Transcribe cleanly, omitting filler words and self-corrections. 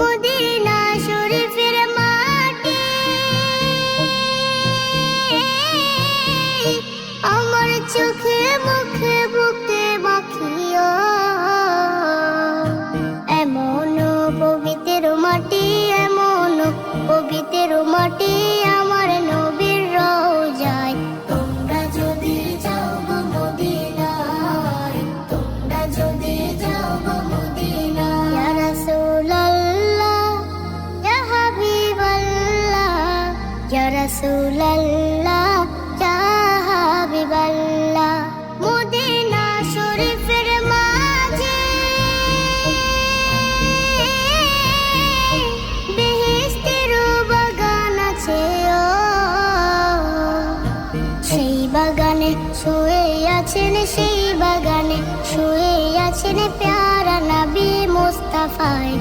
Medina শরীফের মাটি আমার চোখে মুখে বুকে মাখিও। এমন পবিত্র মাটি, এমন পবিত্র মাটি আমার নবীর রওজায়। তোমরা যদি যাও গো মদিনায়, তোমরা যদি যাও গো মদিনায়। ইয়া রাসূলুল্লাহ, ইয়া হাবিবাল্লাহ, ইয়া রাসূলুল্লাহ, ইয়া হাবিবাল্লাহ। মদিনা শরীফের মাঝে বেহেশতের বাগান আছে ও। সেই বাগানে শুয়ে আছেন, সেই বাগানে শুয়ে আছেন প্যারা নবী মুস্তাফায়।